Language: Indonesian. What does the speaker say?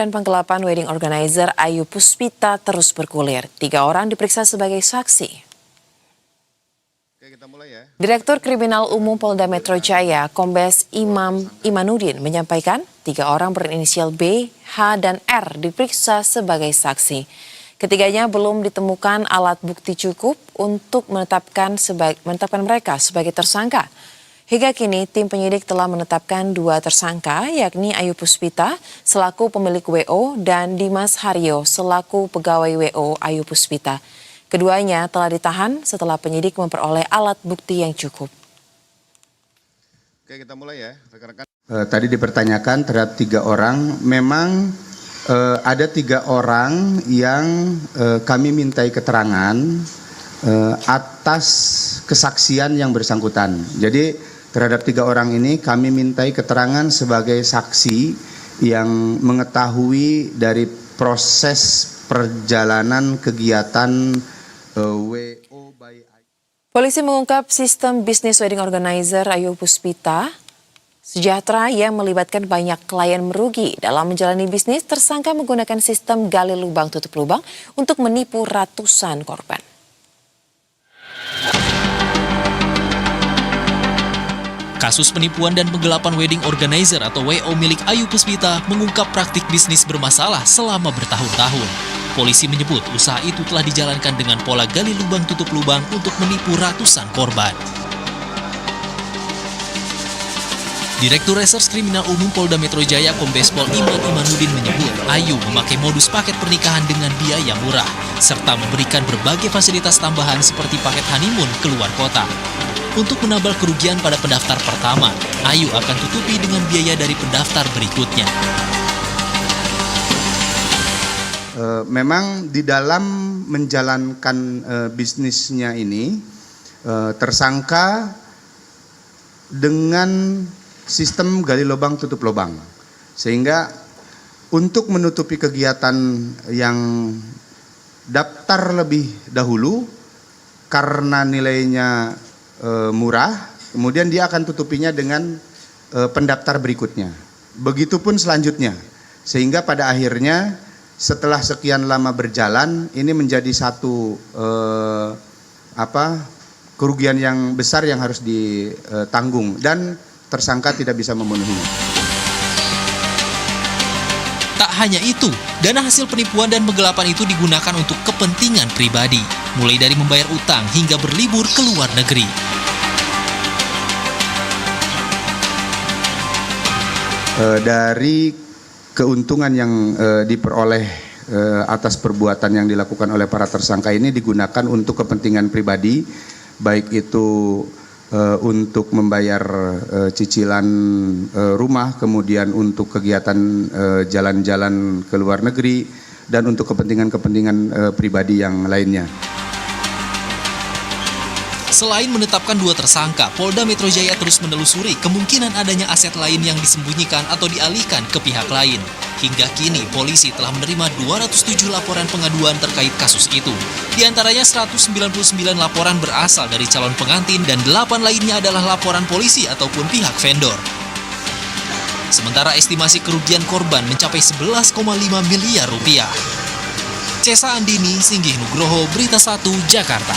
Dan penggelapan wedding organizer Ayu Puspita terus bergulir. 3 orang diperiksa sebagai saksi. Oke, kita mulai ya. Direktur Kriminal Umum Polda Metro Jaya, Kombes Imanuddin menyampaikan 3 orang berinisial B, H, dan R diperiksa sebagai saksi. Ketiganya belum ditemukan alat bukti cukup untuk menetapkan mereka sebagai tersangka. Hingga kini, tim penyidik telah menetapkan 2 tersangka, yakni Ayu Puspita selaku pemilik WO dan Dimas Haryo selaku pegawai WO Ayu Puspita. Keduanya telah ditahan setelah penyidik memperoleh alat bukti yang cukup. Oke, kita mulai ya, rekan-rekan. Tadi dipertanyakan terhadap 3 orang, memang ada 3 orang yang kami mintai keterangan atas kesaksian yang bersangkutan. Jadi terhadap 3 orang ini kami mintai keterangan sebagai saksi yang mengetahui dari proses perjalanan kegiatan WO by Ayu. Polisi mengungkap sistem bisnis wedding organizer Ayu Puspita Sejahtera yang melibatkan banyak klien merugi. Dalam menjalani bisnis, tersangka menggunakan sistem gali lubang tutup lubang untuk menipu ratusan korban. Kasus penipuan dan penggelapan wedding organizer atau WO milik Ayu Puspita mengungkap praktik bisnis bermasalah selama bertahun-tahun. Polisi menyebut usaha itu telah dijalankan dengan pola gali lubang tutup lubang untuk menipu ratusan korban. Direktur Reserse Kriminal Umum Polda Metro Jaya Kombes Pol Imanuddin menyebut Ayu memakai modus paket pernikahan dengan biaya murah, serta memberikan berbagai fasilitas tambahan seperti paket honeymoon keluar kota. Untuk menambal kerugian pada pendaftar pertama, Ayu akan tutupi dengan biaya dari pendaftar berikutnya. Memang di dalam menjalankan bisnisnya ini, tersangka dengan sistem gali lubang tutup lubang. Sehingga untuk menutupi kegiatan yang daftar lebih dahulu, karena nilainya murah, kemudian dia akan tutupinya dengan pendaftar berikutnya. Begitupun selanjutnya, sehingga pada akhirnya setelah sekian lama berjalan, ini menjadi satu kerugian yang besar yang harus ditanggung dan tersangka tidak bisa memenuhinya. Tak hanya itu, dana hasil penipuan dan penggelapan itu digunakan untuk kepentingan pribadi, mulai dari membayar utang hingga berlibur ke luar negeri. Dari keuntungan yang diperoleh atas perbuatan yang dilakukan oleh para tersangka ini digunakan untuk kepentingan pribadi, baik itu untuk membayar cicilan rumah, kemudian untuk kegiatan jalan-jalan ke luar negeri, dan untuk kepentingan-kepentingan pribadi yang lainnya. Selain menetapkan 2 tersangka, Polda Metro Jaya terus menelusuri kemungkinan adanya aset lain yang disembunyikan atau dialihkan ke pihak lain. Hingga kini, polisi telah menerima 207 laporan pengaduan terkait kasus itu. Di antaranya 199 laporan berasal dari calon pengantin dan 8 lainnya adalah laporan polisi ataupun pihak vendor. Sementara estimasi kerugian korban mencapai 11,5 miliar rupiah. Cesa Andini, Singgih Nugroho, Berita 1, Jakarta.